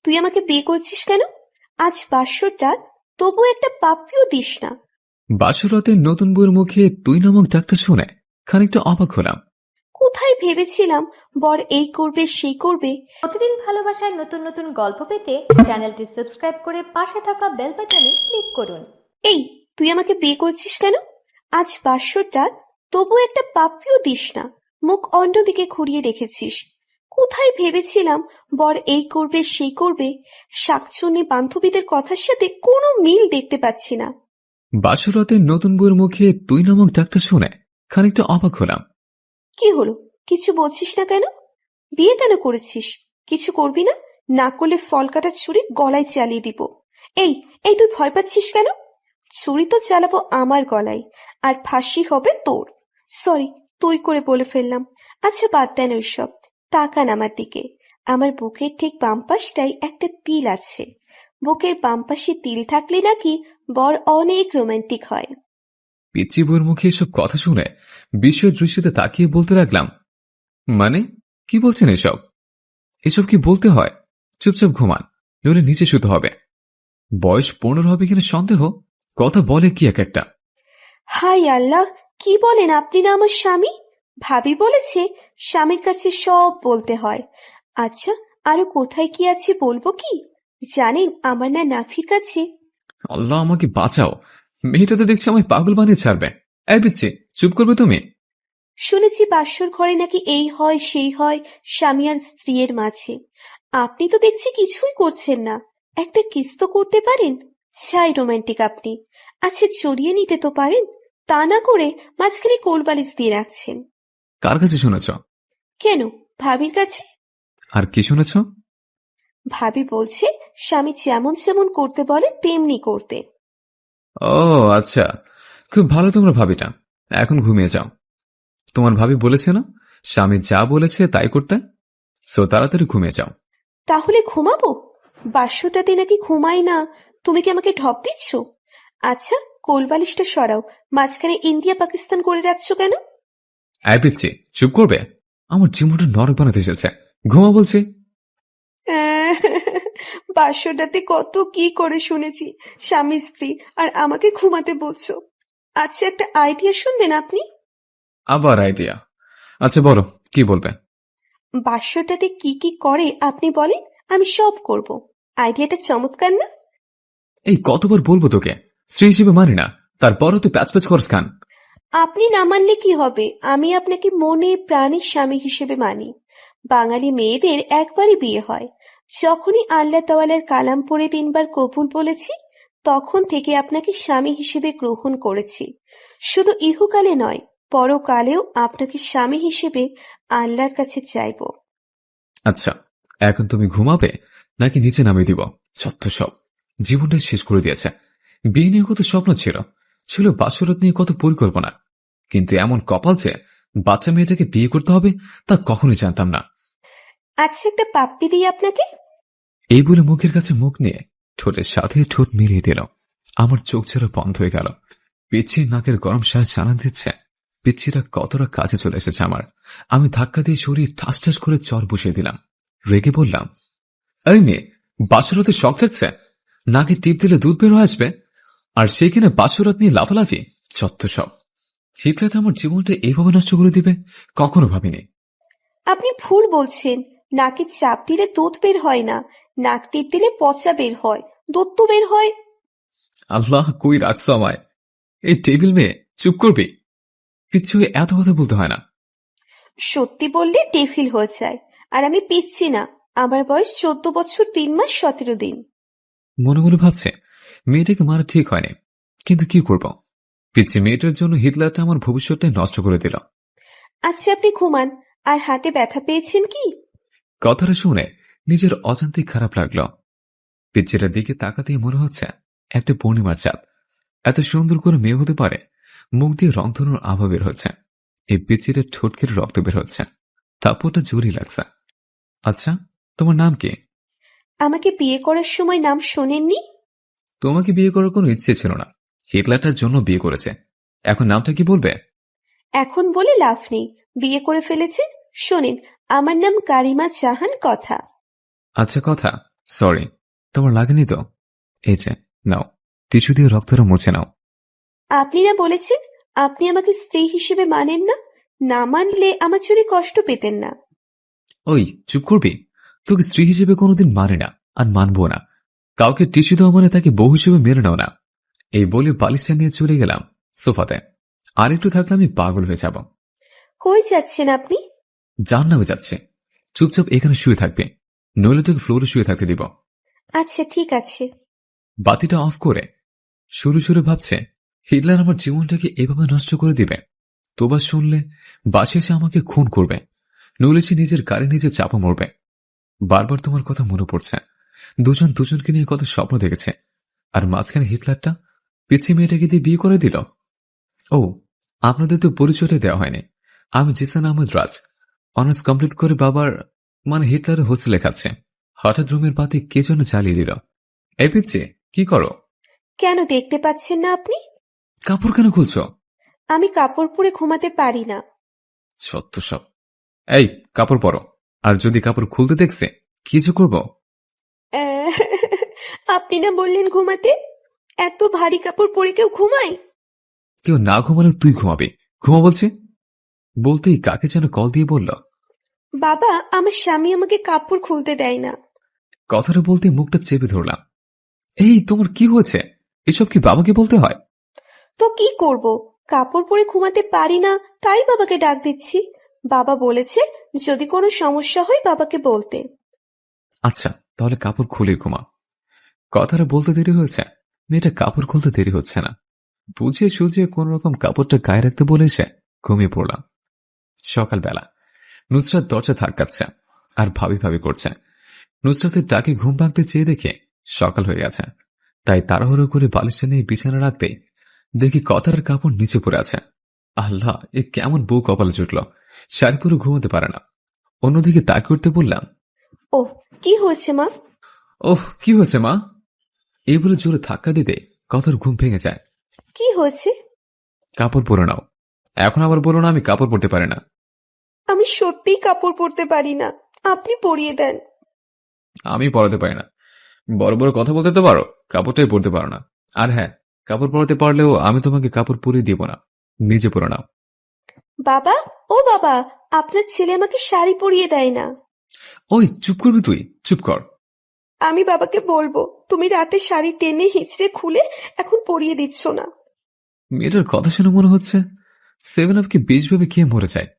তুই আমাকে বিয়ে করছিস কেন? আজ বাসর রাত, তবু একটা পাপ্পিও দিস না। বাসরাতে নতুন বউয়ের মুখে তুই নামক ডাকটা শুনে খানিকটা অবাক হলাম। কোথায় ভেবেছিলাম বর এই করবে সেই করবে। প্রতিদিন ভালোবাসার নতুন নতুন গল্প পেতে চ্যানেলটি সাবস্ক্রাইব করে পাশে থাকা বেল বাটনে ক্লিক করুন। এই, তুই আমাকে বিয়ে করছিস কেন? আজ বাসর রাত, তবু একটা পাপ্পিও দিস না। মুখ অন্যদিকে ঘুরিয়ে রেখেছিস। কোথায় ভেবেছিলাম বর এই করবে সেই করবে। শাকচুন্নি বান্ধবীদের কথার সাথে কোনো মিল দেখতে পাচ্ছি না। বাসরাতে নতুন বউয়ের মুখে তুই নামক ডাকটা শুনে খানিকটা অবাক হলাম। কি হলো, কিছু বলছিস না কেন? বিয়ে কেন করেছিস? কিছু করবি না? না করলে ফল কাটা ছুরি গলায় চালিয়ে দিব। এই এই তুই ভয় পাচ্ছিস কেন? ছুরি তো চালাবো আমার গলায়, আর ফাঁসি হবে তোর। সরি, তুই করে বলে ফেললাম। আচ্ছা বাদ দেন ওইসব, তাকান আমার দিকে। আমার বুকের ঠিক বাম পাশটায় একটা তিল আছে। বুকের বাম পাশে তিল থাকলে নাকি বর অনেক রোমান্টিক হয়। পিচ্চি বউয়ের মুখে এসব কথা শুনে বিস্ময় দৃষ্টিতে তাকিয়ে বলতে লাগলাম, মানে কি বলছেন এসব? এসব কি বলতে হয়? চুপচাপ ঘুমান, নইলে নিচে শুতে হবে। বয়স 15 হবে কিনা সন্দেহ, কথা বলে কি এক একটা। হাই আল্লাহ, কি বলেন আপনি? না আমার স্বামী? ভাবি বলেছে স্বামীর কাছে সব বলতে হয়। আচ্ছা, আরো কোথায় কি আছে বলবো কি? জানেন আমার না নাফির কাছে। আল্লাহ আমাকে বাঁচাও, মেয়েটা তো দেখছি আমায় পাগল বানিয়ে ছাড়বে। এই পিচ্ছি, চুপ করবে তুমি? শুনেছি বাসর ঘরে নাকি এই হয় সেই হয় স্বামী আর স্ত্রীর মাঝে। আপনি তো দেখছি কিছুই করছেন না। একটা কিস তো করতে পারেন। ছাই রোমান্টিক আপনি। আচ্ছা জড়িয়ে নিতে তো পারেন, তা না করে মাঝখানে কোলবালিশ দিয়ে রাখছেন। কার কাছে শুনেছ? কেন, ভাবির কাছে। আর কি শুনেছ? ভাবি বলছে স্বামী যেমন যেমন করতে বলে তেমনি করতে। ও আচ্ছা, খুব ভালো তোমরা ভাবিটা। এখন ঘুমিয়ে যাও। তোমার ভাবি বলেছে না স্বামী যা বলেছে তাই করতে? সো তাড়াতাড়ি ঘুমিয়ে যাও। তাহলে ঘুমাবো? বাসটাতে নাকি ঘুমাই না, তুমি কি আমাকে ঢপ দিচ্ছ? আচ্ছা, কোলবালিশটা সরাও। মাঝখানে ইন্ডিয়া পাকিস্তান করে রাখছো কেন? এই পিচ্ছি, চুপ করবে? আমার জীবনটা নরক বানাতে এসেছে। ঘুমা বলছি। বাসটাতে কত কি করে শুনেছি, স্বামী স্ত্রী, আর আমাকে ঘুমাতে বলছো। আচ্ছা একটা আইডিয়া শুনবেন আপনি? আবার আইডিয়া? আচ্ছা বলো, কি বলবে? বাসটাতে কি কি করে আপনি বলেন, আমি সব করব। আইডিয়াটা চমৎকার না? এই কতবার বলবো তোকে, স্ত্রী হিসেবে মানি না, তারপরও তুই প্যাচ প্যাচ করস খান। আপনি না মানলে কি হবে, আমি আপনাকে মনে প্রাণে স্বামী হিসেবে মানি। বাঙালি মেয়েদের একবারই বিয়ে হয়। যখনই আল্লাহ তাআলার কালাম পড়ে 3 বার কবুল বলেছি, তখন থেকে আপনাকে স্বামী হিসেবে গ্রহণ করেছি। শুধু ইহকালে নয়, পরকালেও আপনাকে স্বামী হিসেবে আল্লাহর কাছে চাইব। আচ্ছা, এখন তুমি ঘুমাবে নাকি নিচে নামিয়ে দিব? যত সব, জীবনটা শেষ করে দিয়েছে। বিয়ে নিয়ে কত স্বপ্ন ছিল, ছিল বাসরাত নিয়ে কত পরিকল্পনা, কিন্তু এমন কপাল যে বাচ্চা মেয়েটাকে বিয়ে করতে হবে তা কখনোই জানতাম না। আচ্ছা একটা পাপ্পি দিই আপনাকে। এই বলে মুখের কাছে মুখ নিয়ে ঠোঁটের সাথে ঠোঁট মিলিয়ে দিল। আমার চোখ ছেড়ে বন্ধ হয়ে গেল। পিচ্ছির নাকের গরম শ্বাস জানান দিচ্ছে পিচ্ছিরা কতটা কাছে চলে এসেছে আমার। আমি ধাক্কা দিয়ে শরীর ঠাস ঠাস করে চর বসিয়ে দিলাম। রেগে বললাম, এই মেয়ে, বাসরাতে শখ জাগছে? নাকে টিপ দিলে দুধ বের হয়ে আসবে, আর সে কিনা বাসরাত নিয়ে লাফালাফি। চত্ব সব। হিটলারটা আমার জীবনটা এইভাবে নষ্ট করে দিবে কখনো ভাবিনি। আপনি ভুল বলছেন। নাকে চাপ দিলে দুধ বের হয় না, নাক টিপ দিলে পচা বের হয়, দুধ তো বের হয়। আল্লাহ কই রাখছো আমায়? এই টেবিল মেয়ে, চুপ করবি? কিচ্ছু এত কথা বলতে হয় না। সত্যি বললে টেফিল হয়ে যায়। আর আমি পিচ্ছি না, আমার বয়স 14 বছর 3 মাস 17 দিন। মনে মনে ভাবছে মেয়েটাকে মারা ঠিক হয়নি, কিন্তু কি করব? পিচ্ছি মেয়েটার জন্য হিটলারটা আমার ভবিষ্যৎটাই নষ্ট করে দিল। আচ্ছা আপনি ঘুমান। আর হাতে ব্যথা পেয়েছেন কি? কথাটা শুনে নিজের অজান্তেই খারাপ লাগলো। পিচ্ছিটার দিকে তাকাতেই মনে হচ্ছে একটা পূর্ণিমার চাঁদ। এত সুন্দর করে মেয়ে হতে পারে। মুখ দিয়ে রংধনুর আভা বের হচ্ছে। এই পিচ্ছিটার ঠোঁট কেটে রক্ত বের হচ্ছে। তারপরটা জোরই লাগছে। আচ্ছা, তোমার নাম কি? আমাকে বিয়ে করার সময় নাম শোনেননি? তোমাকে বিয়ে করার কোনো ইচ্ছে ছিল না, হিটলারটার জন্য বিয়ে করেছে। এখন নামটা কি বলবে? এখন বলে লাভ নেই, বিয়ে করে ফেলেছে। শোনেন, আমার নাম কারিমা জাহান কথা। আচ্ছা কথা, সরি, তোমার লাগেনি তো? এই যে, নাও, টিস্যু দিয়ে রক্তটা মুছে নাও। আপনি না বলেছেন আপনি আমাকে স্ত্রী হিসেবে মানেন না? না মানলে আমার চুরি কষ্ট পেতেন না। ওই, চুপ করবি? তোকে স্ত্রী হিসেবে কোনোদিন মানে না, আর মানবো না। কাউকে টিস্যু দেওয়া মানে তাকে বউ হিসেবে মেনে নাও না। এই বলে বালিশটা নিয়ে চলে গেলাম সোফাতে। আর একটু থাকলে আমি পাগল হয়ে যাব। কই যাচ্ছেন আপনি? জান নামে যাচ্ছে। চুপচাপ এখানে শুয়ে থাকবে, নইলে তোকে ফ্লোরে শুয়ে থাকতে দিব। আচ্ছা ঠিক আছে। বাতিটা অফ করে শুরু শুরু ভাবছে হিটলার আমার জীবনটাকে এভাবে নষ্ট করে দিবে। তোবা শুনলে বাসে এসে আমাকে খুন করবে, নইলে সে নিজের গাড়ি নিজে চাপা মরবে। বারবার তোমার কথা মনে পড়ছে। দুজন দুজনকে নিয়ে কত স্বপ্ন দেখেছে, আর মাঝখানে হিটলারটা পিছিয়ে মেয়েটাকে দিয়ে বিয়ে করে দিল। ও, আপনাদের তো পরিচয়টা দেওয়া হয়নি। আমি জিসান আহমেদ রাজ, অনার্স কমপ্লিট করে বাবার মানে হিটলারের হোস্টেলে খাচ্ছে। হঠাৎ রুমের বাতি কে যেন জ্বালিয়ে দিল। এই পিচ্ছি, কি করো? কেন দেখতে পাচ্ছেন না আপনি? কাপড় কেন খুলছো? আমি কাপড় পরে ঘুমাতে পারি না। সত্য সব। এই, কাপড় পরো। আর যদি কাপড় খুলতে দেখছে, কি যে করবো? আহ, আপনি না বললেন ঘুমাতে? এত ভারী কাপড় পরে কেউ ঘুমায়? কেউ না ঘুমালে তুই ঘুমাবি। ঘুমা বলছি। বলতেই কাকে যেন কল দিয়ে বলল। বাবা, আমার স্বামী আমাকে কাপড় খুলতে দেয় না। কথাটা বলতে মুখটা চেপে ধরলাম। এই, তোমার কি হয়েছে? এসব কি বাবাকে বলতে হয়? তো কি করব? কাপড় পরে ঘুমাতে পারি না, তাই বাবাকে ডাক দিচ্ছি। বাবা বলেছে যদি কোনো সমস্যা হয় বাবাকে বলতে। আচ্ছা, তাহলে কাপড় খুলে ঘুমা। কথাটা বলতে দেরি হয়েছে, মেয়েটা কাপড় খুলতে দেরি হচ্ছে না। বুঝিয়ে সুঝিয়ে কোন রকম কাপড়টা গায়ে রাখতে বলে এসে ঘুমিয়ে পড়লাম। সকালবেলা নুসরাত দরজা ধাক্কাচ্ছে আর ভাবি ভাবি করছে। নুসরাতের ডাকে ঘুম ভাঙতে চেয়ে দেখে সকাল হয়ে গেছে, তাই তাড়াহুড়ো করে বালিশটা নিয়ে বিছানা রাখতেই দেখি কথার কাপড় নিচে পড়ে আছে। আল্লাহ, এ কেমন বউ কপালে জুটল, শাড়ি পরে ঘুমাতে পারে না। অন্যদিকে তাকে উঠতে বললাম। ওহ, কি হয়েছে মা? ওহ, কি হয়েছে মা? এই বলে জোরে ধাক্কা দিতে কথার ঘুম ভেঙে যায়। কি হয়েছে? কাপড় পরে নাও। এখন আবার বলো না আমি কাপড় পরতে পারি না। আমি সত্যিই কাপড় পরতে পারি না, আপনি পরিয়ে দেন। আমি পরাতে পারি না। বড় বড় কথা বলতে তো পারো, কাপড়টাই পরতে পারো না। আর হ্যাঁ, কাপড় পরাতে পারলেও আমি তোমাকে কাপড় পরিয়ে দিব না, নিজে পরে নাও। বাবা, ও বাবা, আপনার ছেলে আমাকে শাড়ি পরিয়ে দেয় না। ওই, চুপ করবি তুই? চুপ কর। আমি বাবাকে বলবো তুমি রাতে শাড়ি টেনে হিঁচড়ে খুলে এখন পরিয়ে দিচ্ছ না। মেয়েটার কথা শুনে মনে হচ্ছে 7 আপ কি বিষ ভেবে খেয়ে মরে যায়।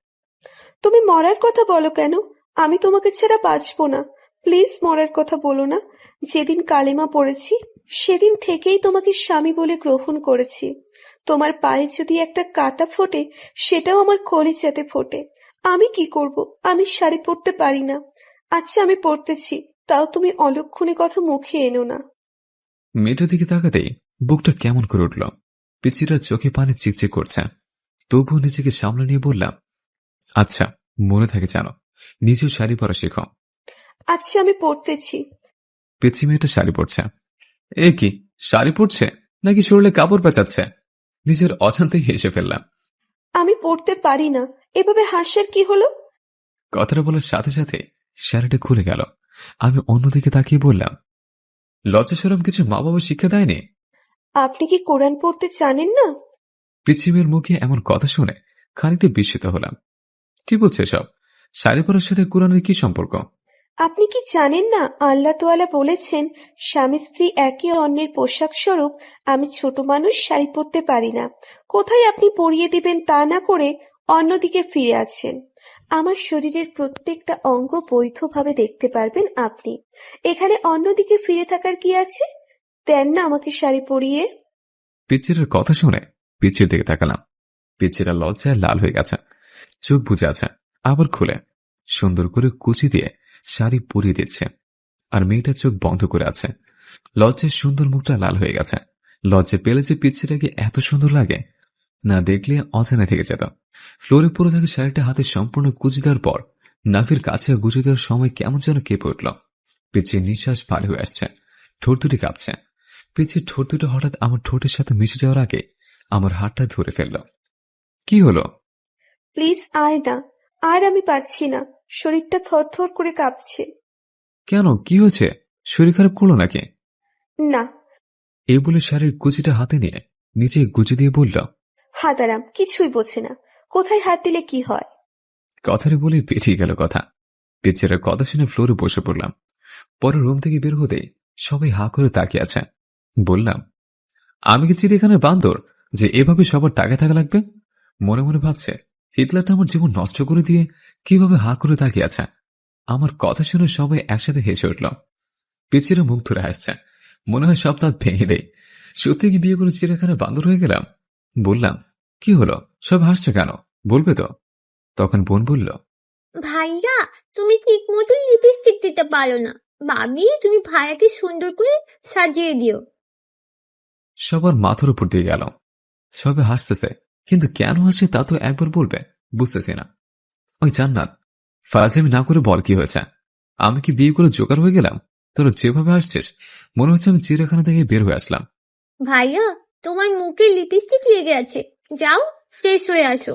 তুমি মরার কথা বলো কেন? আমি তোমাকে ছাড়া বাঁচবো না। প্লিজ মরার কথা বলো না। যেদিন কালেমা পড়েছি সেদিন থেকেই তোমাকে স্বামী বলে গ্রহণ করেছি। তোমার পায়ে যদি একটা কাঁটা ফোটে সেটাও আমার কলিজাতে ফোটে। আমি কি করব? আমি শাড়ি পরতে পারি না। আচ্ছা আমি পরতেছি, তাও তুমি অলক্ষণে কথা মুখে এনো না। মেয়েটার দিকে তাকাতেই বুকটা কেমন করে উঠল। পিচিটার চোখে পানি চিকচিক করছে। তবুও নিজেকে সামলে নিয়ে বললাম, আচ্ছা, মনে থাকে জানো, নিজেও শাড়ি পরা শেখো। আচ্ছা আমি পরতেছি। পিচি মেয়েটা শাড়ি পরছে। এ কি, শাড়ি পরছে নাকি শরীরে কাপড় পেঁচাচ্ছে? নিজের অজান্তেই হেসে ফেললাম। আমি পরতে পারি না, এভাবে হাসার কি হলো? কথাটা বলার সাথে সাথে শাড়িটা খুলে গেল। আমি অন্যদিকে তাকিয়ে বললাম, লজ্জা শরম কিছু মা বাবা শিক্ষা দেয়নি? আপনি কি কোরআন পড়তে জানেন না? পিচ্ছিমের মুখে এমন কথা শুনে খানিকটা বিস্মিত হলাম। কি বলছে সব? শাড়ি পরার সাথে কোরআনের কি সম্পর্ক? আপনি কি জানেন না আল্লাহ তাআলা বলেছেন স্বামী স্ত্রী একে অন্যের পোশাক স্বরূপ। আমি ছোট মানুষ শাড়ি পরতে পারি না, কোথায় আপনি পরিয়ে দিবেন তা না করে অন্যদিকে ফিরে আছেন। আমার শরীরের প্রত্যেকটা অঙ্গ বৈধভাবে দেখতে পারবেন আপনি। এখানে অন্যদিকে ফিরে থাকার কি আছে? দেন না আমাকে শাড়ি পরিয়ে। পিচ্ছিরের কথা শুনে পিচ্ছির দিকে তাকালাম। পিচ্ছিরা লজ্জায় লাল হয়ে গেছে, চোখ বুজে আছে, আবার খুলে সুন্দর করে কুচি দিয়ে শাড়ি পরিয়ে দিচ্ছে। আর মেয়েটা চোখ বন্ধ করে আছে। লজ্জায় সুন্দর মুখটা লাল হয়ে গেছে। লজ্জা পেলে যে পিচ্ছিটাকে এত সুন্দর লাগে, না দেখলে অজানা থেকে যেত। ফ্লোরে পরে থাকা শাড়িটা হাতে সম্পূর্ণ কুচি দেওয়ার পর নাফির কাছে গুজে দেওয়ার সময় কেমন যেন কেঁপে উঠল। পিচ্ছির নিঃশ্বাস ভারী হয়ে আসছে, ঠোঁট দুটি কাঁপছে। পিচ্ছির ঠোঁট দুটো হঠাৎ আমার ঠোঁটের সাথে মিশে যাওয়ার আগে আমার হাতটা ধরে ফেলল। কি হলো? প্লিজ আয় না। আর আমি পারছি না, শরীরটা থরথর করে কাঁপছে। কেন, কি হয়েছে? শরীর খারাপ করলো নাকি? না। এই বলে শাড়ির কুচিটা হাতে নিয়ে নিচে গুজে দিয়ে বলল, হাত আরাম, কিছুই বোঝে না। কোথায় হাত দিলে কি হয়? কথাটা বলে পেটিয়ে গেল কথা। পিচ্ছিটার কথা শুনে ফ্লোরে বসে পড়লাম। পরে রুম থেকে বের হতেই সবাই হা করে তাকিয়ে আছে। বললাম, আমি কি চিড়িয়াখানার বান্দর যে এভাবে সবার তাকিয়ে থাকা লাগবে? মনে মনে ভাবছে, হিটলারটা আমার জীবন নষ্ট করে দিয়ে কিভাবে হা করে তাকিয়ে আছে। আমার কথা শুনে সবাই একসাথে হেসে উঠল। পিচিরা মুখ ধরে হাসছে, মনে হয় সব দাঁত ভেঙে দেয়। সত্যি কি বিয়ে করে চিড়িয়াখানার বান্দর হয়ে গেলাম? বললাম, কি হলো, সব হাসছে কেন, বলবে তো? তখন বোন বলল, ভাইয়া, তুমি ঠিক মতো লিপস্টিক দিতে পারো না। ভাবি, তুমি ভাইয়াকে সুন্দর করে সাজিয়ে দিও। সবার মাথার উপর দিয়ে গেল। সবে হাসতেছে, কিন্তু কেন হাসে তা তো একবার বলবে, বুঝতেছি না। ওই জান্নাত, ফাজলামি না করে বল কি হয়েছে? আমি কি বিয়ে করে জোগাড় হয়ে গেলাম? তোরা যেভাবে আসছিস মনে হচ্ছে আমি চিড়িয়াখানা থেকে বের হয়ে আসলাম। ভাইয়া, তোমার মুখে লিপস্টিক লেগে আছে, যাও ফ্রেশ হয়ে আসো।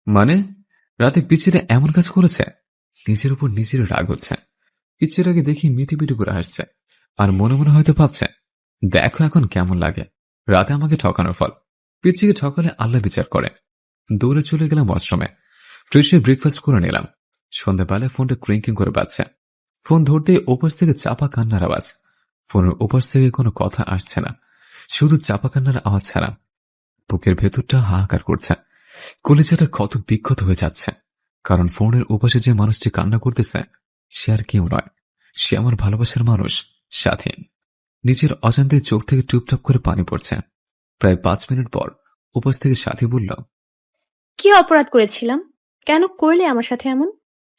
মানে রাতে পিচিরা এমন কাজ করেছে? নিজের উপর নিজের রাগ হচ্ছে। পিচিরাকে দেখি মিটি মিটি করে হাসছে, আর মনে মনে হয়তো ভাবছে, দেখো এখন কেমন লাগে, রাতে আমাকে ঠকানোর ফল। পিচিকে ঠকালে আল্লাহ বিচার করে। দৌড়ে চলে গেলাম ওয়াশরুমে। ফ্রেশে ব্রেকফাস্ট করে নিলাম। সন্ধ্যাবেলায় ফোনটা ক্রিঙ্কিং করে বাজছে। ফোন ধরতেই ওপাশ থেকে চাপা কান্নার আওয়াজ। ফোনের ওপাশ থেকে কোনো কথা আসছে না, শুধু চাপা কান্নার আওয়াজ ছাড়া। বুকের ভেতরটা হাহাকার করছে, কলিজাটা কত বিক্ষত হয়ে যাচ্ছে। কারণ ফোনের ওপাশে যে মানুষটি কান্না করতেছে সে আর কেউ নয়, সে আমার ভালোবাসার মানুষ, সাথী। নিজের অজান্তে চোখ থেকে টুপটাপ করে পানি পড়ছে। প্রায় 5 মিনিট পর ওপাশ থেকে সাথী বলল, কি অপরাধ করেছিলাম? কেন করলে আমার সাথে এমন?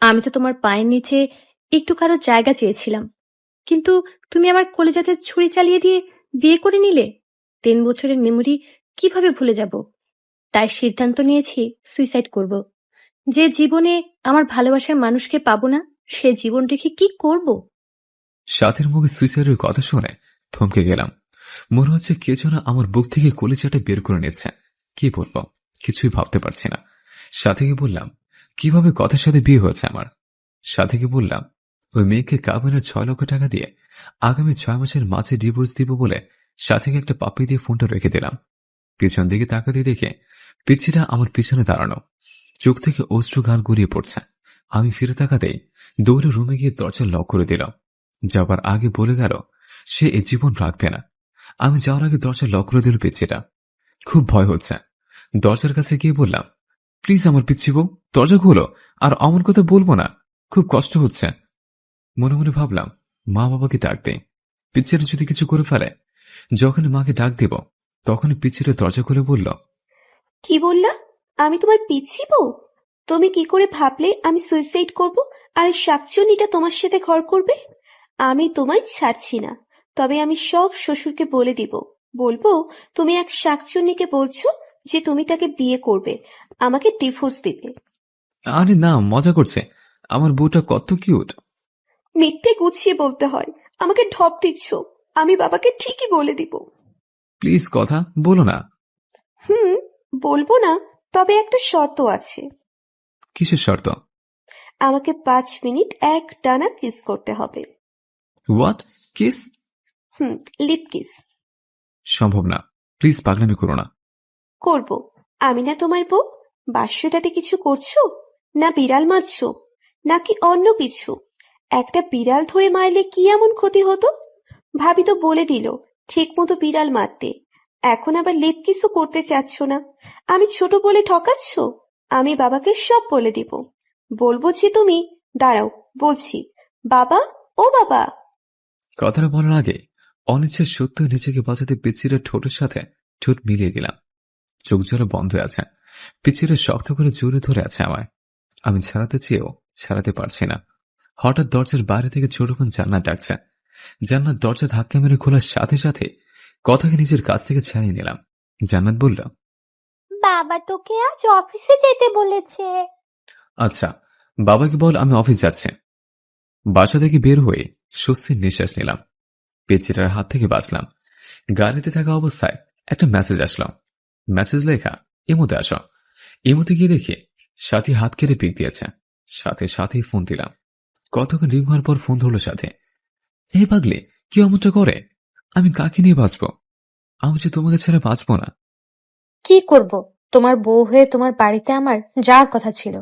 আমি তো তোমার পায়ের নিচে একটু কারো জায়গা চেয়েছিলাম, কিন্তু তুমি আমার কলিজাতে ছুরি চালিয়ে দিয়ে বিয়ে করে নিলে। 3 বছরের মেমোরি কিভাবে ভুলে যাব? তাই সিদ্ধান্ত নিয়েছি সুইসাইড করব। যে জীবনে আমার ভালোবাসার মানুষকে পাবো না, সে জীবন রেখে কি করব? সাথীর মুখে সুইসাইডের কথা শুনে থমকে গেলাম। মনে হচ্ছে কে যেন আমার বুক থেকে কলিজাটা বের করে নিচ্ছে। কি বলবো কিছুই ভাবতে পারছি না। সাথীকে বললাম, কিভাবে কথার সাথে বিয়ে হয়েছে আমার। সাথীকে বললাম, ওই মেয়েকে কাবিনের 6 লক্ষ টাকা দিয়ে আগামী 6 মাসের মাঝে ডিভোর্স দিব বলে সাথীকে একটা পাপ্পি দিয়ে ফোনটা রেখে দিলাম। পিছন দিকে তাকাতে দেখে পিচ্ছিটা আমার পিছনে দাঁড়ানো, চোখ থেকে অশ্রু গাল গড়িয়ে পড়ছে। আমি ফিরে তাকাতেই দৌড়ে রুমে গিয়ে দরজা লক করে দিল। যাবার আগে বলে গেল সে এ জীবন রাখবে না। আমি যাওয়ার আগে দরজা লক করে দিল পিচ্ছিটা। খুব ভয় হচ্ছে। দরজার কাছে গিয়ে বললাম, প্লিজ আমার পিচ্ছি বউ, দরজা খোলো, আর অমন কথা বলবো না, খুব কষ্ট হচ্ছে। মনে মনে ভাবলাম, মা বাবাকে ডাক দেই, পিচ্ছিটা যদি কিছু করে ফেলে। যখনই মাকে ডাক দেব তখনই পিচ্ছিটা দরজা খুলে বলল, কি বললা? আমি তোমার পিচ্ছি বউ? তুমি কি করে ভাবলে আমি সুইসাইড করব আর এই শাকচুন্নিটা তোমার সাথে ঘর করবে? আমি তোমায় ছাড়ছি না। তবে আমি সব শ্বশুরকে বলে দিব। বলবো তুমি এক শাকচুন্নিকে বলছো যে তুমি তাকে বিয়ে করবে, আমাকে ডিভোর্স দিবে। আরে না, মজা করছে, আমার বউটা কত কিউট। মিথ্যে গুছিয়ে বলতে হয়, আমাকে ঢপ দিচ্ছ। আমি বাবাকে ঠিকই বলে দিব। প্লিজ কথা বলো না। হুম, বলবো না, তবে একটা শর্ত আছে। কিসের শর্ত? আমাকে 5 মিনিট এক টানা কিস করতে হবে। হোয়াট? কিস? Lip kiss. সম্ভব না, প্লিজ পাগলামি করো না। করব। আমি না তোমার বউ? বাস্যটাতে কিছু করছো? না বিড়াল মারছো? নাকি অন্য কিছু? একটা বিড়াল ধরে মারলে কি এমন ক্ষতি হতো? ভাবি তো বলে দিল ঠিক মতো বিড়াল মারতে। এখন আবার লিপ কিসও করতে চাচ্ছ না। আমি ছোট বলে ঠকাচ্ছ? আমি বাবাকে সব বলে দিব। বলবো যে তুমি, দাঁড়াও বলছি, বাবা, ও বাবা। কথাটা বলার আগে অনিচ্ছা সত্যি নিজেকে বাঁচাতে পিচ্ছিরা ঠোঁটের সাথে ঠোঁট মিলিয়ে দিলাম। চোখ জোরে বন্ধ হয়ে আছে। পিচ্ছিরা শক্ত করে জোরে ধরে আছে আমায়। আমি ছাড়াতে চেয়েও ছাড়াতে পারছি না। হঠাৎ দরজার বাইরে থেকে ছোট বোন জান্নাত ডাকছে। জান্নাত দরজা ধাক্কা মেরে খোলার সাথে সাথে কথাকে নিজের কাছ থেকে ছাড়িয়ে নিলাম। জান্নাত বলল, বাবা তোকে আজ অফিসে যেতে বলেছে। আচ্ছা, বাবাকে বল আমি অফিস যাচ্ছি। বাসা থেকে বের হয়ে স্বস্তির নিঃশ্বাস নিলাম। পেচিটার হাত থেকে বাঁচলাম। গাড়িতে থাকা অবস্থায় একটা মেসেজ আসলো। মেসেজ লেখা, ইমোতে আসো। ইমোতে গিয়ে দেখি সাথী হাত কেটে পিক দিয়েছে। সাথে সাথেই ফোন দিলাম। কতক্ষণ রিং হওয়ার পর ফোন ধরল সাথে। এই পাগলে কি এমনটা করে? আমি কাকে নিয়ে বাঁচবো? আমি যে তোমাকে ছাড়া বাঁচবো না। কি করব? তোমার বউ হয়ে তোমার বাড়িতে আমার যাওয়ার কথা ছিল।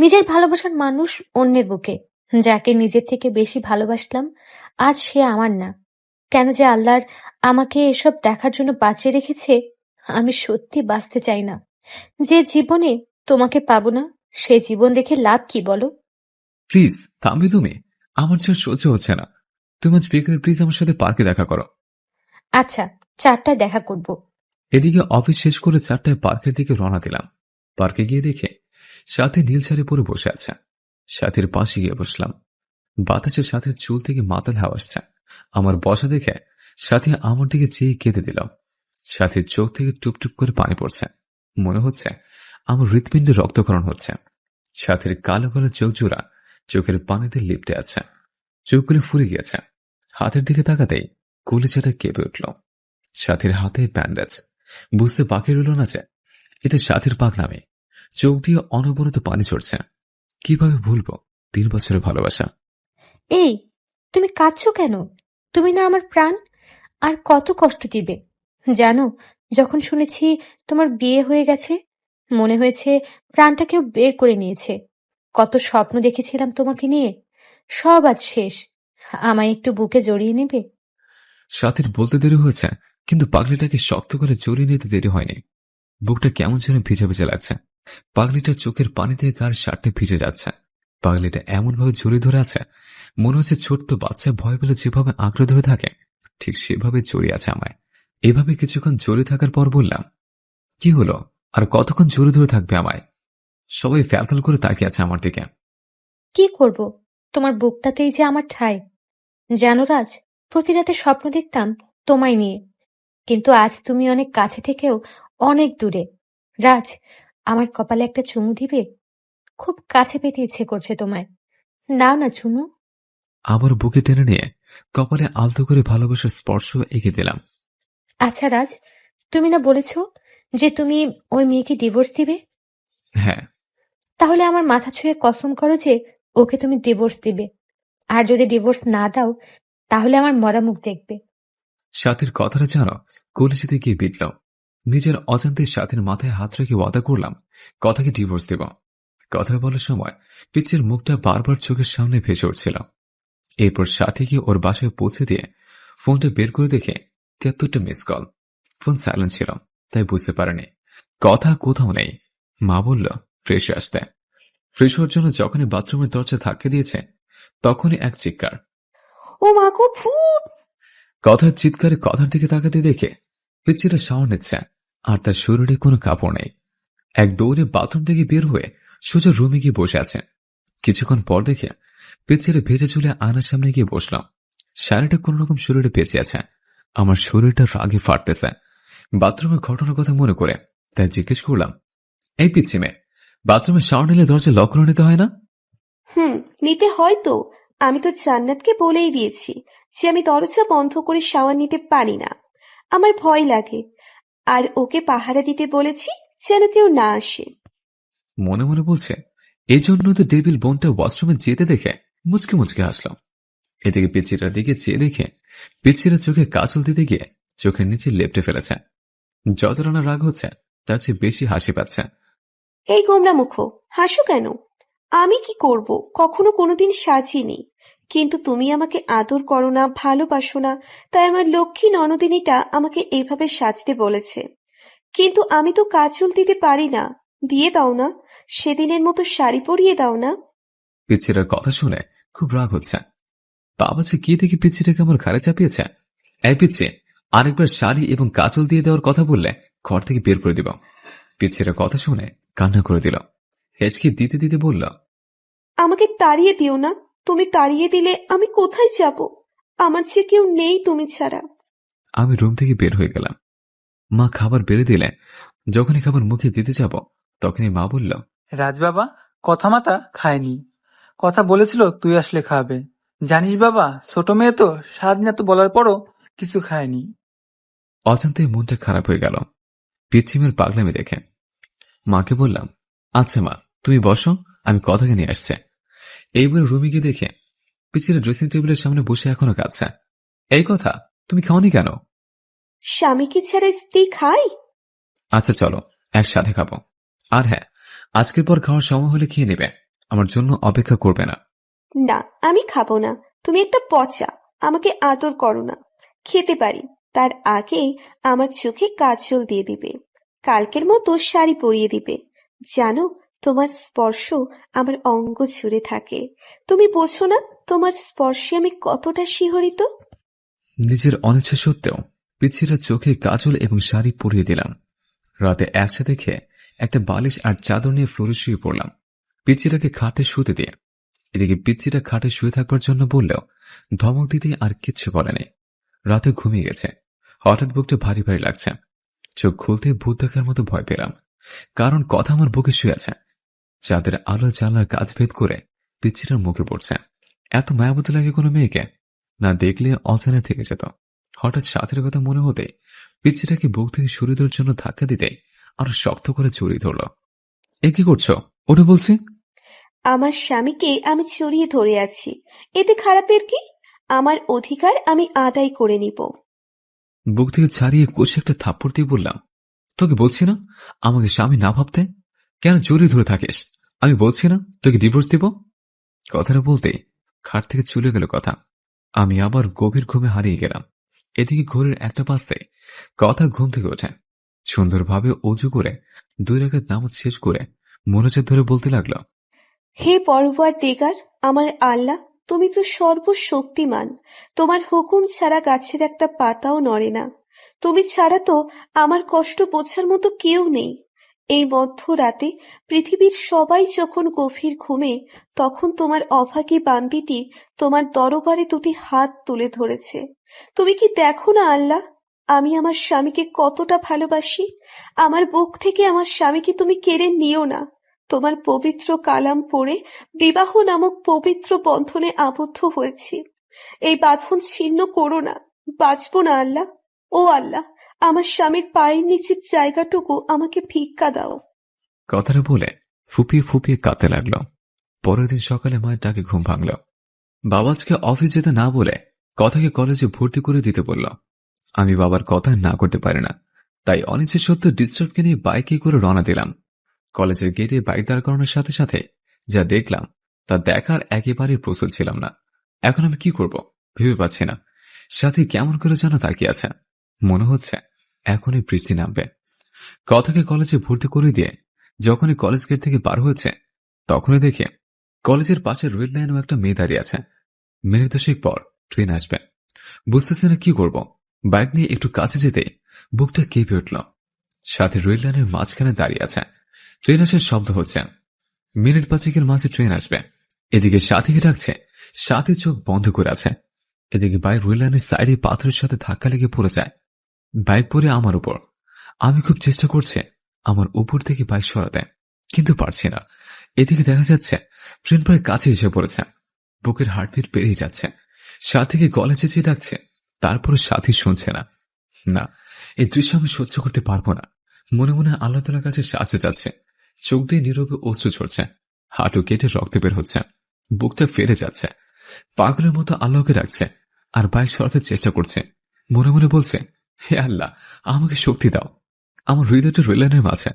নিজের ভালোবাসার মানুষ অন্যের বুকে, যাকে নিজের থেকে বেশি ভালোবাসলাম, আজ সে আমার না। কেন যে আল্লাহর আমাকে এসব দেখার জন্য বাঁচিয়ে রেখেছে, আমি সত্যি বাঁচতে চাই না। যে জীবনে তোমাকে পাবো না, সে জীবন রেখে লাভ কি বলো? প্লিজ থামবে তুমি? আমার যে আর সহ্য হচ্ছে না। তুমি আজ বিকেলে প্লিজ আমার সাথে পার্কে দেখা করো। আচ্ছা, 4টায় দেখা করব। এদিকে অফিস শেষ করে 4টায় পার্কের দিকে রওনা দিলাম। পার্কে গিয়ে দেখে সাথী নীল শাড়ি পরে বসে আছে। সাথীর পাশে গিয়ে বসলাম। বাতাসে সাথীর চুল থেকে মাতাল হাওয়া আসছে। আমার বসা দেখে সাথী আমার দিকে চেয়ে কেঁদে দিল। সাথীর চোখ থেকে টুপটুপ করে পানি পড়ছে। মনে হচ্ছে আমার হৃৎপিণ্ডে রক্তক্ষরণ হচ্ছে। সাথীর কালো কালো চোখ জোড়া চোখের পানিতে লিপটে আছে। চোখগুলি ফুলে গিয়েছে। হাতের দিকে তাকাতেই কলিজাটা কেঁপে উঠল। সাথীর হাতে ব্যান্ডেজ। বুঝতে বাকি রইল না যে এটা সাথীর পাগলামি। চোখ দিয়ে অনবরত পানি ঝরছে। কিভাবে ভুলবো 3 বছরের ভালোবাসা? এই, তুমি কাঁদছো কেন? তুমি না আমার প্রাণ। আর কত কষ্ট দিবে জানো? যখন শুনেছি তোমার বিয়ে হয়ে গেছে, মনে হয়েছে প্রাণটা কেউ বের করে নিয়েছে। কত স্বপ্ন দেখেছিলাম তোমাকে নিয়ে, সব আজ শেষ। আমায় একটু বুকে জড়িয়ে নেবে? সাথীর বলতে দেরি হয়েছে, কিন্তু পাগলিটাকে শক্ত করে জড়িয়ে নিতে দেরি হয়নি। বুকটা কেমন যেন ভিজে ভিজে লাগছে। পাগলিটার চোখের পানিতে গার শার্টে ভিজে যাচ্ছে। পাগলিটা এমনভাবে জড়িয়ে ধরে আছে, মনে হচ্ছে ছোট্ট বাচ্চা ভয় পেলে যেভাবে আঁকড়ে ধরে থাকে, ঠিক সেভাবে জড়িয়ে আছে আমায়। এভাবে কিছুক্ষণ জড়িয়ে থাকার পর বললাম, কি হলো? আর কতক্ষণ জড়িয়ে ধরে থাকবে আমায়? সবাই ফ্যালফ্যাল করে তাকিয়ে আছে আমার দিকে। কি করব? তোমার বুকটাতেই যে আমার ঠাঁই। জানো রাজ, প্রতি রাতে স্বপ্ন দেখতাম তোমায় নিয়ে, কিন্তু আজ তুমি অনেক কাছে থেকেও অনেক দূরে। রাজ, আমার কপালে একটা চুমু দিবে? খুব কাছে পেতে ইচ্ছে করছে তোমায়। নাও না চুমু। আবার বুকে টেনে নিয়ে কপালে আলতো করে ভালোবাসার স্পর্শ এঁকে দিলাম। আচ্ছা রাজ, তুমি না বলেছো যে তুমি ওই মেয়েকে ডিভোর্স দিবে? হ্যাঁ। তাহলে আমার মাথা ছুঁয়ে কসম করো যে ওকে তুমি ডিভোর্স দিবে। আর যদি ডিভোর্স না দাও, তাহলে আমার মরা মুখ দেখবে। সাথীর কথাটা যেন কলিজাতে গিয়ে বিঁধল। নিজের অজান্তে সাথীর মাথায় হাত রেখে ওয়াদা করলাম কথাকে ডিভোর্স দেব। কথা বলার সময় পিচ্চির মুখটা বারবার চোখের সামনে ভেসে উঠছিল। এরপর সাথীকে ওর বাসায় পৌঁছে দিয়ে ফোনটা বের করে দেখে 73টা মিস কল। ফোন সাইলেন্ট ছিল, তাই বুঝতে পারেনি। কথা কোথাও নেই। মা বলল ফ্রেশ হয়ে আসতে। ফ্রেশ হওয়ার জন্য যখনই বাথরুমের দরজা ধাক্কা দিয়েছে, তখনই এক চিৎকার। ও মা গো, ভূত! কথার চিৎকারে কথার দিকে তাকাতে দেখে পিচ্চিটা শাওয়ার নিচ্ছে, আর তার শরীরে কোনো কাপড় নেই। এক দৌড়ে বাথরুম থেকে বের হয়ে সোজা রুমে গিয়ে বসে আছে। কিছুক্ষণ পর দেখে পিচ্চিরা ভেজে চুলে আয়নার সামনে গিয়ে বসলাম। শাড়িটা কোন রকম শরীরে পেঁচে আছে। আমার শরীরটা রাগে ফাটতেছে বাথরুমের ঘটনার কথা মনে করে। তাই জিজ্ঞেস করলাম, এই পিচ্ছি মেয়ে, বাথরুমে শাওয়ার নিলে দরজা লক করে নিতে হয় না? নিতে হয় তো। আমি তো জান্নাতকে বলেই দিয়েছি যে আমি দরজা বন্ধ করে শাওয়ার নিতে পারি না, আমার ভয় লাগে। আর ওকে পাহারা দিতে বলেছি যেন কেউ না আসে। মনে মনে বলছে, এই জন্য তো ডেভিল বোনটা ওয়াশরুমে যেতে দেখে মুচকে মুচকে হাসলাম। এদিকে পিচ্চিটার দিকে চেয়ে দেখে পিচ্চিরা চোখে কাজল দিতে গিয়ে চোখের নিচে লেপটে ফেলেছে। যতটা না রাগ হচ্ছে, তার চেয়ে বেশি হাসি পাচ্ছে। এই গোমরা মুখো, হাসো কেন? আমি কি করব? কখনো কোনোদিন সাজিনি। কিন্তু তুমি আমাকে আদর করো না, ভালোবাসো না, তাই আমার লক্ষ্মী ননদিনীটা আমাকে এইভাবে সাজতে বলেছে। কিন্তু আমি তো কাজল দিতে পারি না। দিয়ে দাও না, সেদিনের মতো শাড়ি পরিয়ে দাও না। পিচ্চিরার কথা শুনে খুব রাগ হচ্ছে। বাবা যে কি দেখে পিচ্চিটাকে আমার ঘাড়ে চাপিয়েছে। এই পিচ্ছি, আরেকবার শাড়ি এবং কাজল দিয়ে দেওয়ার কথা বললে ঘর থেকে বের করে দিব। পিচ্চিরার কথা শুনে কান্না করে দিল। হেঁচকি দিতে দিতে বলল, আমাকে তাড়িয়ে দিও না। তুমি তাড়িয়ে দিলে আমি কোথায় যাব? আমার যে কেউ নেই তুমি ছাড়া। আমি রুম থেকে বের হয়ে গেলাম। মা খাবার বেড়ে দিলে যখনই খাবার মুখে দিতে যাব, তখনই মা বলল, রাজ বাবা কথা মাতা খায়নি, কথা বলেছিল তুই আসলে খাবে। জানিস বাবা, ছোট মেয়ে তো, সারাদিন এত বলার পরও কিছু খায়নি। অজান্তে মনটা খারাপ হয়ে গেল পিচ্ছিমের পাগলামি দেখে। মাকে বললাম, আচ্ছা মা, তুমি বসো, আমি কথাকে নিয়ে আসছে। এই বলে রুমে গিয়ে দেখে পিচিরা ড্রেসিং টেবিলের সামনে বসে এখনো কাঁদছে। এই কথা তুমি খাওনি কেন? স্বামীকে ছাড়া স্ত্রী খায়? আচ্ছা চলো একসাথে খাবো। আর হ্যাঁ, আজকের পর খাওয়ার সময় হলে খেয়ে নেবে, আমার জন্য অপেক্ষা করবে না। না, আমি খাবো না। তুমি একটা পচা, আমাকে আদর করো না। খেতে পারি, তার আগে আমার চোখে কাজল দিয়ে দিবে, কালকের মতো শাড়ি পরিয়ে দিবে। জানো, তোমার স্পর্শ আমার অঙ্গ জুড়ে থাকে। তুমি বোঝো না তোমার স্পর্শে আমি কতটা শিহরিত। নিজের অনিচ্ছা সত্ত্বেও পিচিরা চোখে কাজল এবং শাড়ি পরিয়ে দিলাম। রাতে একসাথে খেয়ে একটা বালিশ আর চাদর নিয়ে ফ্লোরে শুয়ে পড়লাম, পিচিরাকে খাটে শুতে দিয়ে। এদিকে পিচিরা খাটে শুয়ে থাকবার জন্য বললেও ধমক দিতে আর কিচ্ছু বলেনি। রাতে ঘুমিয়ে গেছে। হঠাৎ বুকটা ভারী ভারী লাগছে। চোখ খুলতে ভূত দেখার মতো ভয় পেলাম, কারণ কথা আমার বুকে শুয়ে আছে। চাঁদের আলো জানলার কাজ ভেদ করে পিচিরার মুখে পড়ছে। এত মায়াবতী লাগে কোনো মেয়েকে, না দেখলে অচেনা থেকে যেত। হঠাৎ সাথের কথা মনে হতে পিচিটাকে বুক থেকে সরিয়ে দেওয়ার জন্য ধাক্কা দিতে আরো শক্ত করে জড়িয়ে ধরল। এ কি করছো? ওটা বলছি। আমার স্বামীকে আমি জড়িয়ে ধরে আছি, এতে খারাপের কি? আমার অধিকার আমি আদায় করে নিব। বুক থেকে ছাড়িয়ে কষে একটা থাপ্পড় দিয়ে বললাম, তোকে বলছি না আমাকে স্বামী না ভাবতে? কেন জড়িয়ে ধরে থাকিস? আমি বলছি না তোকে ডিভোর্স দিব? কথাটা বলতেই খাট থেকে চলে গেল কথা। আমি আবার গভীর ঘুমে হারিয়ে গেলাম। এদিকে ঘড়ির একটা বাজতে কথা ঘুম থেকে ওঠে। সুন্দরভাবে অজু করে 2 রাকাত নামাজ শেষ করে মোনাজাত ধরে বলতে লাগলো, হে পরওয়ারদিগার, আমার আল্লাহ, তুমি তো সর্বশক্তিমান। তোমার হুকুম ছাড়া গাছের একটা পাতাও নড়ে না। তুমি ছাড়া তো আমার কষ্ট বোঝার মতো কেউ নেই। এই মধ্যরাতে পৃথিবীর সবাই যখন গভীর ঘুমে, তখন তোমার অভাগী বান্দিটি তোমার দরবারে 2টি হাত তুলে ধরেছে। তুমি কি দেখো না আল্লাহ, আমি আমার স্বামীকে কতটা ভালোবাসি? আমার বুক থেকে আমার স্বামীকে তুমি কেড়ে নিও না। তোমার পবিত্র কালাম পড়ে বিবাহ নামক পবিত্র বন্ধনে আবদ্ধ হয়েছি। এই বাঁধন ছিন্ন করো না, বাঁচবো না আল্লাহ। ও আল্লাহ, আমার স্বামীর পায়ের নিচের জায়গাটুকু আমাকে ভিক্ষা দাও। কথাটা বলে ফুপিয়ে ফুপিয়ে কাঁদতে লাগলো। পরের দিন সকালে মায়ের ডাকে ঘুম ভাঙল। বাবা আজকে অফিস যেতে না বলে কথাকে কলেজে ভর্তি করে দিতে বলল। আমি বাবার কথা না করতে পারি না, তাই অনিচ্ছা সত্ত্বেও ডিস্টার্বকে নিয়ে বাইকে করে রওনা দিলাম। কলেজের গেটে বাইক দাঁড় করানোর সাথে সাথে যা দেখলাম তা দেখার একেবারেই প্রস্তুত ছিলাম না। এখন আমি কি করব ভেবে পাচ্ছি না। সাথে কেমন করে যেন তাকিয়ে আছে, মনে হচ্ছে এখনই বৃষ্টি নামবে। কথাকে কলেজে ভর্তি করে দিয়ে যখনই কলেজ গেট থেকে পার হয়েছে, তখনই দেখে কলেজের পাশে রেল লাইনেও একটা মেয়ে দাঁড়িয়ে আছে। মিনিট 10 পর ট্রেন আসবে। বুঝতেছে না কি করব। বাইক নিয়ে একটু কাছে যেতে বুকটা কেঁপে উঠল। সাথে রেল লাইনের মাঝখানে দাঁড়িয়ে আছে। ট্রেন আসার শব্দ হচ্ছে। মিনিট 5 মাঝে ট্রেন আসবে। এদিকে সাথীকে ডাকছে, সাথী চোখ বন্ধ করে আছে। এদিকে বাইক রেল লাইনের সাইডে পাথরের সাথে ধাক্কা লেগে পড়ে যায়। বাইক পড়ে আমার উপর। আমি খুব চেষ্টা করছি আমার উপর থেকে বাইক সরাতে, কিন্তু পারছি না। এদিকে দেখা যাচ্ছে ট্রেন প্রায় কাছে এসে পড়েছে। বুকের হার্টবিট বেড়ে যাচ্ছে। সাথীকে গলা চেঁচিয়ে ডাকছে, তারপরে সাথী শুনছে না। না, এই দৃশ্য আমি সহ্য করতে পারবো না। মনে মনে আল্লাহ তাআলার কাছে সাহায্য চাচ্ছে। চোখ দিয়ে নীরবে অশ্রু ঝরছে। হাঁটু কেটে রক্ত বের হচ্ছে। বুকটা ফেরে যাচ্ছে। পাগলের মতো আল্লাহকে ডাকছে আর বাইক সরাতে চেষ্টা করছে। মনে মনে বলছে, হে আল্লাহ, আমাকে শক্তি দাও। আমার হৃদয়টা রেললাইনের মাঝে।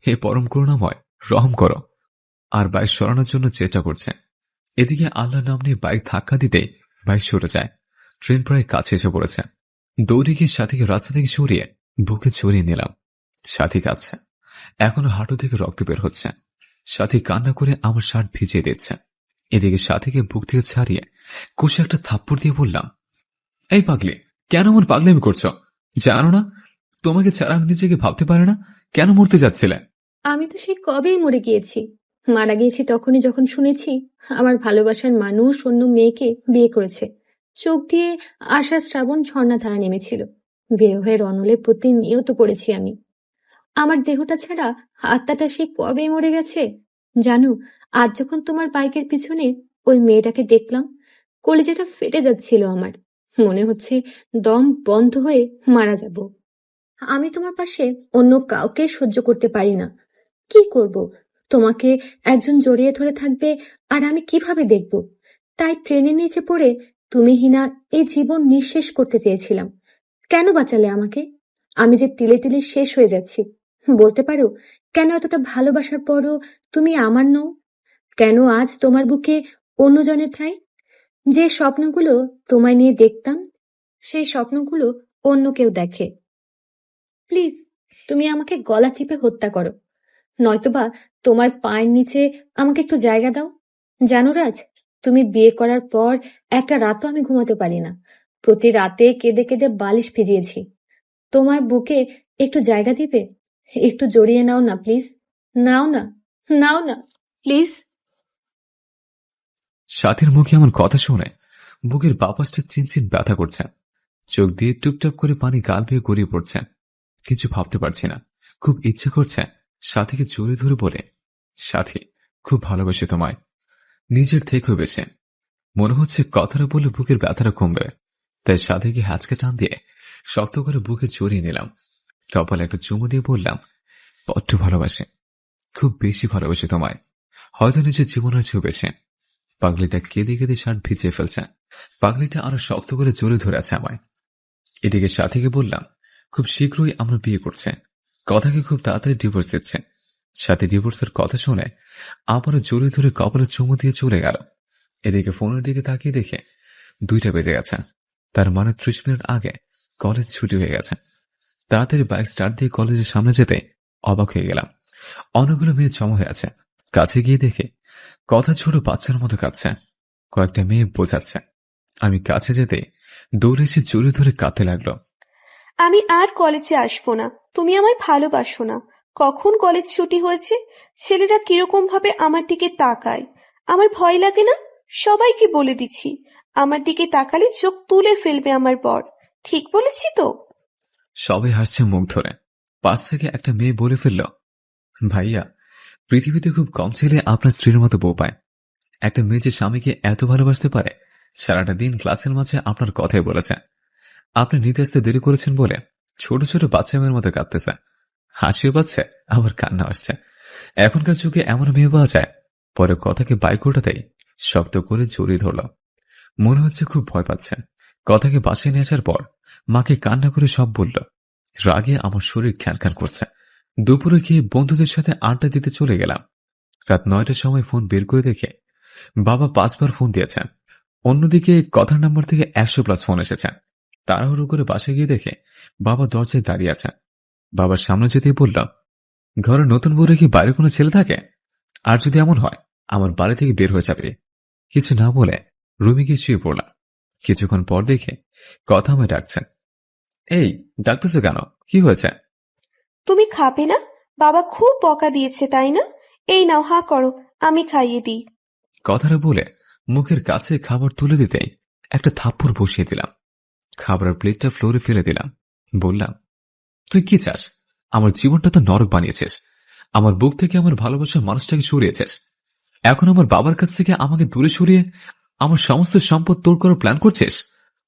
হে পরম করুণাময়, রহম করো। আর বাইক সরানোর জন্য চেষ্টা করছে। এদিকে আল্লাহর নাম নিয়ে বাইক ধাক্কা দিতে বাইক সরে যায়। ট্রেন প্রায় কাছে এসে পড়েছে। দৌড়ে গিয়ে সাথীকে রাস্তা থেকে সরিয়ে বুকে ছড়িয়ে নিলাম। সাথী কাঁদছে। এখনো হাঁটু থেকে রক্ত বের হচ্ছে। সাথী কান্না করে আমার শার্ট ভিজিয়ে দিচ্ছে। এদিকে সাথীকে বুক থেকে ছাড়িয়ে কষে একটা থাপ্পড় দিয়ে বললাম, এই পাগলি, কেন এমন পাগলামি করছো? জানো না তোমাকে ছাড়া আমি নিজেকে ভাবতে পারি না? কেন মরতে যাচ্ছিলে? আমি তো সেই কবেই মরে গিয়েছি। মারা গিয়েছি তখনই যখন শুনেছি আমার ভালোবাসার মানুষ অন্য মেয়েকে বিয়ে করেছে। চোখ দিয়ে আশার শ্রাবণ ঝর্ণাধারা নেমেছিল। বিয়ে হয়ে রণলে প্রতিনিয়ত পড়েছি আমি। আমার দেহটা ছাড়া আত্মাটা সে কবে মরে গেছে। জানো, আজ যখন তোমার বাইকের পিছনে ওই মেয়েটাকে দেখলাম, কলিজাটা ফেটে যাচ্ছিল আমার। মনে হচ্ছে দম বন্ধ হয়ে মারা যাব। আমি তোমার পাশে অন্য কাউকে সহ্য করতে পারি না। কি করব? তোমাকে একজন জড়িয়ে ধরে থাকবে আর আমি কিভাবে দেখব? তাই ট্রেনে নিচে পড়ে তুমি হিনা এই জীবন নিঃশেষ করতে চেয়েছিলাম। কেন বাঁচালে আমাকে? আমি যে তিলে তিলে শেষ হয়ে যাচ্ছি। বলতে পারো কেন এতটা ভালোবাসার পরও তুমি আমার নও? কেন আজ তোমার বুকে অন্যজনের ঠাঁই? যে স্বপ্নগুলো তোমায় নিয়ে দেখতাম, সেই স্বপ্নগুলো অন্য কেউ দেখে। প্লিজ, তুমি আমাকে গলা টিপে হত্যা করো, নয়তোবা তোমার পায়ের নিচে আমাকে একটু জায়গা দাও। জানো রাজ, তুমি বিয়ে করার পর একটা রাতও আমি ঘুমাতে পারি না। প্রতি রাতে কেঁদে কেঁদে বালিশ ভিজিয়েছি। তোমার বুকে একটু জায়গা দিবে? একটু জড়িয়ে নাও না প্লিজ। নাও না, নাও না প্লিজ। সাথীর মুখে আমার কথা শুনে বুকের বাপাসটা চিনচিন ব্যথা করছে। চোখ দিয়ে টুপটাপ করে পানি গাল বেয়ে গড়িয়ে পড়ছে। কিছু ভাবতে পারছি না। খুব ইচ্ছে করছে সাথীকে জড়িয়ে ধরে বলে, সাথী, খুব ভালোবাসি তোমায়, নিজের থেকেও বেশি। মনে হচ্ছে কথাটা বললে বুকের ব্যথাটা কমবে, তাই সাথীকে হ্যাচকে টান দিয়ে শক্ত করে বুকে জড়িয়ে নিলাম। কপালে একটা চুমু দিয়ে বললাম, বড্ড ভালোবাসি, খুব বেশি ভালোবাসি তোমায়, হয়তো নিজের জীবনের চেয়েও বেশি। পাগলিটা কেঁদে কেঁদে শার্ট ভিজিয়ে ফেলছে। পাগলিটা আরো শক্ত করে জড়িয়ে ধরে আছে আমায়। এদিকে সাথীকে বললাম, খুব শীঘ্রই আমরা বিয়ে করছে, কথাকে খুব তাড়াতাড়ি ডিভোর্স দিচ্ছে। সাথী ডিভোর্সের কথা শুনে আবারও জড়িয়ে ধরে কপালে চুমু দিয়ে চলে গেল। এদিকে ফোনের দিকে তাকিয়ে দেখে 2টা বেজে গেছে। তার মানে 30 মিনিট আগে কলেজ ছুটি হয়ে গেছে। তাড়াতাড়ি বাইক স্টার্ট দিয়ে কলেজের সামনে যেতে অবাক হয়ে গেলাম। অনেকগুলো মেয়ে জমা হয়ে আছে। কাছে গিয়ে দেখে কথা ছোট বাচ্চার মতো কাঁদছে। কয়েকটা মেয়ে বোঝাচ্ছে। আমি কাছে যেতে দৌড়ে এসে জড়িয়ে ধরে কাঁদতে লাগলো। আমি আর কলেজে আসবো না, তুমি আমায় ভালোবাসো না। কখন কলেজ ছুটি হয়েছে? ছেলেরা কিরকম ভাবে আমার দিকে তাকায়, আমার ভয় লাগে না? সবাইকে বলে দিচ্ছি, আমার দিকে তাকালে চোখ তুলে ফেলবে আমার বর। ঠিক বলেছি তো? সবাই হাসছে মুখ ধরে। পাশ থেকে একটা মেয়ে বলে ফেলল, ভাইয়া, পৃথিবীতে খুব কম ছেলে আপনার স্ত্রীর মতো বউ পায়। একটা মেয়ে যে স্বামীকে এত ভালোবাসতে পারে, সারাটা দিন ক্লাসের মাঝে আপনার কথাই বলেছে। আপনি নিতে আসতে দেরি করেছেন বলে ছোট ছোট বাচ্চা মেয়ের মতো কাঁদতেছে। হাসিও পাচ্ছে, আবার কান্না আসছে। এখনকার যুগে এমন মেয়ে পাওয়া যায়। পরে কথাকে বাইক ওঠাতেই শক্ত করে জড়িয়ে ধরল। মনে হচ্ছে খুব ভয় পাচ্ছে। কথাকে বাসায় নিয়ে আসার পর মাকে কান্না করে সব বলল। রাগে আমার শরীর খ্যান খ্যান করছে। দুপুরে গিয়ে বন্ধুদের সাথে আড্ডা দিতে চলে গেলাম। রাত 9টার সময় ফোন বের করে দেখে বাবা 5 বার ফোন দিয়েছেন। অন্যদিকে কথার নাম্বার থেকে 100+ ফোন এসেছে। তাড়াহুড়ো করে বাসায় গিয়ে দেখে বাবা দরজায় দাঁড়িয়ে আছে। বাবার সামনে যেতেই বলল, ঘরে নতুন বউ রেখে বাইরে কোনো ছেলে থাকে? আর যদি এমন হয়, আমার বাড়ি থেকে বের হয়ে যাবে। কিছু না বলে রুমে গিয়ে শুয়ে পড়লাম। কিছুক্ষণ পর দেখে কথা আমায় ডাকছে। এই, ডাকতেছো কেন? কি হয়েছে? তুমি খাবে না? বাবা খুব বকা দিয়েছে তাই না? এই নাও, হা করো, আমি খাইয়ে দিই। কথাটা বলে মুখের কাছে খাবার তুলে দিতেই একটা থাপ্পড় বসিয়ে দিলাম। খাবারের প্লেটটা ফ্লোরে ফেলে দিলাম। বললাম, তুই কি চাস? আমার জীবনটা তো নরক বানিয়েছিস। আমার বুক থেকে আমার ভালোবাসার মানুষটাকে সরিয়েছিস। এখন আমার বাবার কাছ থেকে আমাকে দূরে সরিয়ে আমার সমস্ত সম্পদ তোর করার প্ল্যান করছিস?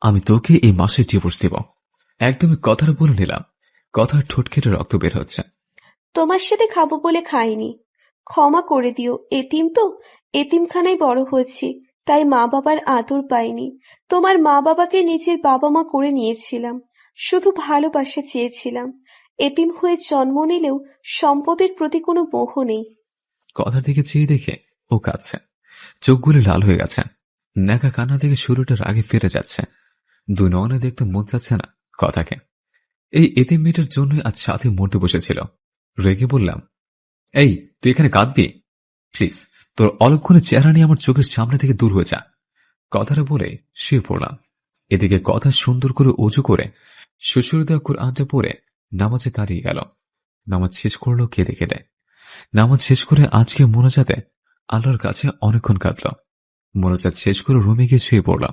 আমি তোকে এই মাসে ডিভোর্স দেব। একদমই কথাটা বলে নিলাম। কথার ঠোঁট কেটে রক্ত বের হচ্ছে। তোমার সাথে খাবো বলে খাইনি, ক্ষমা করে দিও। এতিম তো, এতিমখানায় বড় হয়েছি, তাই মা বাবার আদর পাইনি। তোমার মা বাবাকে নিজের বাবা মা করে নিয়েছিলাম, শুধু ভালোবাসা চেয়েছিলাম। এতিম হয়ে জন্ম নিলেও সম্পদের প্রতি কোনো মোহ নেই। কথার দিকে চেয়ে দেখে ও কাঁদছে। চোখগুলি লাল হয়ে গেছে। নেকা কান্না থেকে শুরুটা রাগে ফিরে যাচ্ছে। দুই নয়নে দেখতে মন চাচ্ছে না কথাকে। এই এতিম মেয়েটার জন্যই আজ সাথে মরতে বসেছিল। রেগে বললাম, এই, তুই এখানে কাঁদবি? প্লিজ, তোর অলক্ষণে চেহারা নিয়ে আমার চোখের সামনে থেকে দূর হয়ে যা। কথাটা বলে শুয়ে পড়লাম। এদিকে কথা সুন্দর করে উজু করে শ্বশুর দেওয়া কুরআনটা পড়ে নামাজে দাঁড়িয়ে গেল। নামাজ শেষ করলো কেঁদে কেঁদে। নামাজ শেষ করে আজকে মোনাজাতে আল্লাহর কাছে অনেকক্ষণ কাঁদল। মোনাজাত শেষ করে রুমে গিয়ে শুয়ে পড়ল।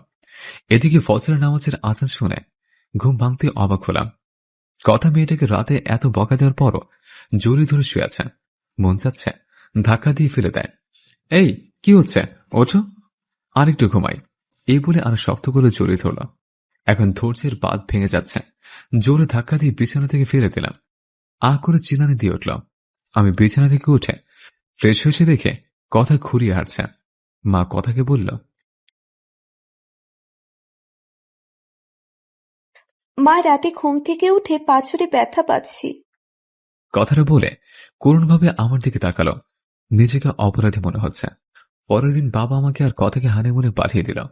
এদিকে ফজরের নামাজের আজান শুনে ঘুম ভাঙতে অবাক হলাম। কথা মেয়েটাকে রাতে এত বকা দেওয়ার পরও জড়িয়ে ধরে শুয়ে আছে। মন চাচ্ছে ধাক্কা দিয়ে ফেলে দেয়। এই, কি হচ্ছে? ওঠো, আরেকটু ঘুমাই। এই বলে আরো শক্ত করে জড়িয়ে ধরল। এখন ধৈর্যের বাঁধ ভেঙে যাচ্ছে। জোরে ধাক্কা দিয়ে বিছানা থেকে ফেলে দিলাম। আ করে চিল্লানি দিয়ে উঠল। আমি বিছানা থেকে উঠে ফ্রেশ হয়েছে দেখে কথা খুঁড়িয়ে হাঁটছে। মা কথাকে বলল, মা, রাতে ঘুম থেকে উঠে পাছরে ব্যথা পাচ্ছি। কথাটা বলে করুণভাবে আমার দিকে তাকালো। নিজেকে অপরাধী মনে হচ্ছে। পরের দিন বাবা আমাকে আর কথাকে হানিমুনে পাঠিয়ে দিল।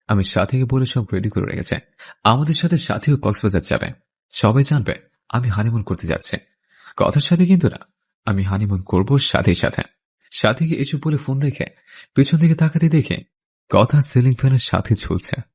আমি সাথীকে বলে সব রেডি করে রেখেছে। আমাদের সাথে সাথীও কক্সবাজার যাবে। সবাই জানবে আমি হানিমুন করতে যাচ্ছি। কথার সাথে কিন্তু না, আমি হানিমুন করব সাথীর সাথে। সাথীকে এসব বলে ফোন রেখে পিছন দিকে তাকাতে দেখে কথা সিলিং ফ্যানের সাথে ঝুলছে।